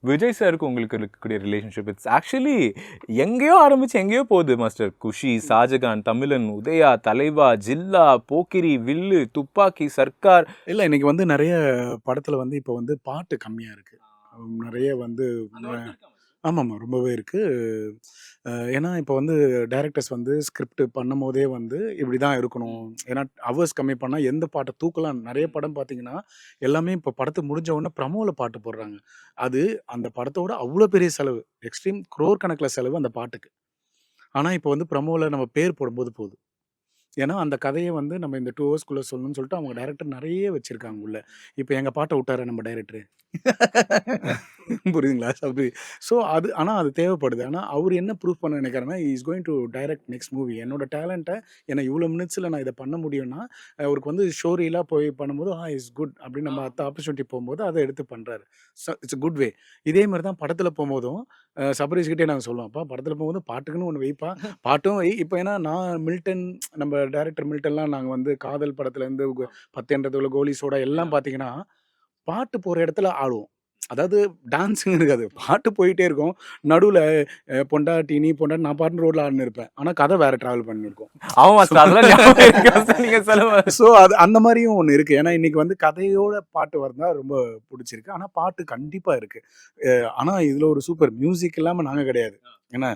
விஜய் சாருக்கு உங்களுக்கு இருக்கக்கூடிய ரிலேஷன்ஷிப் இட்ஸ் ஆக்சுவலி எங்கேயோ ஆரம்பிச்சு எங்கேயோ போகுது மாஸ்டர். குஷி, ஷாஜகான், தமிழன், உதயா, தலைவா, ஜில்லா, போக்கிரி, வில்லு, துப்பாக்கி, சர்க்கார். இல்லை இன்னைக்கு வந்து நிறைய படத்தில் வந்து இப்போ வந்து பாட்டு கம்மியாக இருக்குது. நிறைய வந்து ஆமாம்மா ரொம்பவே இருக்குது. ஏன்னா இப்போ வந்து டைரக்டர்ஸ் வந்து ஸ்கிரிப்ட் பண்ணும் போதே வந்து இப்படி தான் இருக்கணும். ஏன்னா ஹவர்ஸ் கம்மி பண்ணால் எந்த பாட்டை தூக்கலாம். நிறைய படம் பார்த்தீங்கன்னா எல்லாமே இப்போ படத்துக்கு முடிஞ்ச உடனே ப்ரமோவில் பாட்டு போடுறாங்க. அது அந்த படத்தோட அவ்வளோ பெரிய செலவு, எக்ஸ்ட்ரீம் க்ரோர் கணக்கில் செலவு அந்த பாட்டுக்கு. ஆனால் இப்போ வந்து ப்ரமோவில் நம்ம பேர் போடும்போது போதும். ஏன்னா அந்த கதையை வந்து நம்ம இந்த 2 ஹவர்ஸ்க்குள்ளே சொல்லணும்னு சொல்லிட்டு அவங்க டைரக்டர் நிறைய வச்சுருக்காங்க உள்ள. இப்போ எங்கள் பாட்டை விட்டாரு நம்ம டைரக்டரு. புரியுதுங்களா? அப்படி ஸோ அது ஆனால் அது தேவைப்படுது. ஆனால் அவர் என்ன ப்ரூஃப் பண்ண நினைக்கிறாருன்னா, he is going to direct next movie. என்னோட டேலண்ட்டை ஏன்னா இவ்வளோ மினிட்ஸில் நான் இதை பண்ண முடியும்னா, அவருக்கு வந்து ஷோரீலாம் போய் பண்ணும்போது இஸ் குட் அப்படின்னு நம்ம அடுத்த ஆப்பர்ச்சுனிட்டி போகும்போது அதை எடுத்து பண்ணுறாரு. It's good way. இதே மாதிரி தான் படத்தில் போகும்போதும் சபரீஷ்கிட்டே நாங்கள் சொல்லுவோம், அப்பா படத்தில் போகும்போது பாட்டுக்குன்னு ஒன்று வைப்பா, பாட்டும் வை. இப்போ ஏன்னா நான் மில்டன், நம்ம டைரக்டர் மில்டன்லாம் நாங்கள் வந்து காதல் படத்துலேருந்து 10 கோலி சோடா எல்லாம் பார்த்தீங்கன்னா பாட்டு போகிற இடத்துல ஆடுவோம். அதாவது டான்ஸுன்னு இருக்காது, பாட்டு போயிட்டே இருக்கும். நடுவில் பொண்டாட்டி நீ பொண்டாட்டி நான் பாட்டு ரோட்டில் ஆடுன்னு இருப்பேன். ஆனால் கதை வேறு ட்ராவல் பண்ணியிருக்கோம். ஸோ அது அந்த மாதிரியும் ஒன்று இருக்குது. ஏன்னா இன்றைக்கி வந்து கதையோட பாட்டு வரதான் ரொம்ப பிடிச்சிருக்கு. ஆனால் பாட்டு கண்டிப்பாக இருக்குது. ஆனால் இதில் ஒரு சூப்பர் மியூசிக் இல்லாமல் நாங்கள் கிடையாது. ஏன்னா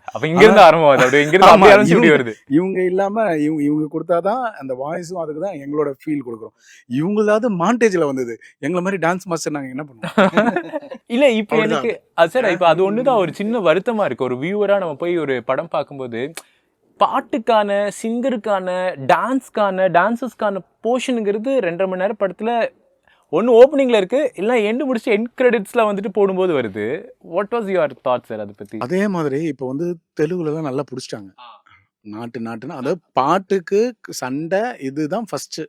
இவங்க இல்லாம இவங்க கொடுத்தாதான் அந்த வாய்ஸும் அதுக்கு தான் எங்களோட ஃபீல் கொடுக்குறோம். இவங்களாவது மாண்டேஜ்ல வந்தது, எங்களை மாதிரி டான்ஸ் மாஸ்டர் நாங்க என்ன பண்ணுவோம்? இல்ல இப்ப எனக்கு சார் இப்ப அது ஒண்ணுதான் ஒரு சின்ன வருத்தமா இருக்கு. ஒரு வியூவரா நம்ம போய் ஒரு படம் பார்க்கும்போது பாட்டுக்கான, சிங்கருக்கான, டான்ஸஸ்க்கான போர்ஷனுங்கிறது 2.5 மணி நேரம் படத்துல ஒன்று ஓப்பனிங்ல இருக்கு, இல்லை எண்டு முடிச்சு எண்ட் கிரெடிட்ஸ்ல வந்துட்டு போடும்போது வருது. What was your thought sir அதை பத்தி? அதே மாதிரி இப்போ வந்து தெலுங்குலலாம் நல்லா பிடிச்சிட்டாங்க. நாட்டுன்னு அதாவது பாட்டுக்கு சண்டை இதுதான் ஃபர்ஸ்ட்.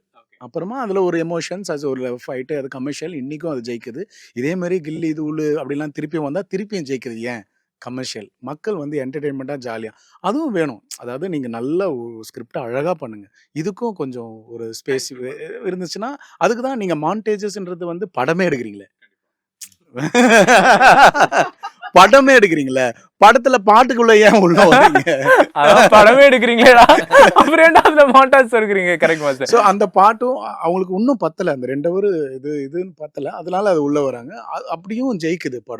அப்புறமா அதில் ஒரு எமோஷன்ஸ், அது ஒரு ஃபைட்டு, அது கமர்ஷியல். இன்றைக்கும் அது ஜெயிக்குது. இதே மாதிரி கில்லி தூள் அப்படிலாம் திருப்பியும் வந்தால் திருப்பியும் ஜெயிக்குது. ஏன்? கமர்ஷியல். மக்கள் வந்து என்டர்டெயின்மெண்ட்டாக ஜாலியாக அதுவும் வேணும். அதாவது நீங்கள் நல்ல ஸ்கிரிப்டை அழகாக பண்ணுங்கள். இதுக்கும் கொஞ்சம் ஒரு ஸ்பேஸ் இருந்துச்சுன்னா, அதுக்கு தான் நீங்கள் மாண்டேஜஸ்ன்றது வந்து படமே எடுக்கிறீங்களே. படமே எடுக்கிறீங்களே, படத்துல பாட்டுக்குள்ள ஏன் உள்ள வரீங்க? படமே எடுக்கிறீங்களா, அப்புறம் அதுல மாண்டாஸ் எடுக்கிறீங்க. Correct master. ஸோ அந்த பாட்டும் அவங்களுக்கு இன்னும் பத்தல, அந்த 2 ஹவர் இதுன்னு பத்தல, அதனால அது உள்ள வராங்க. அப்படியும் ஜெயிக்குது படம்.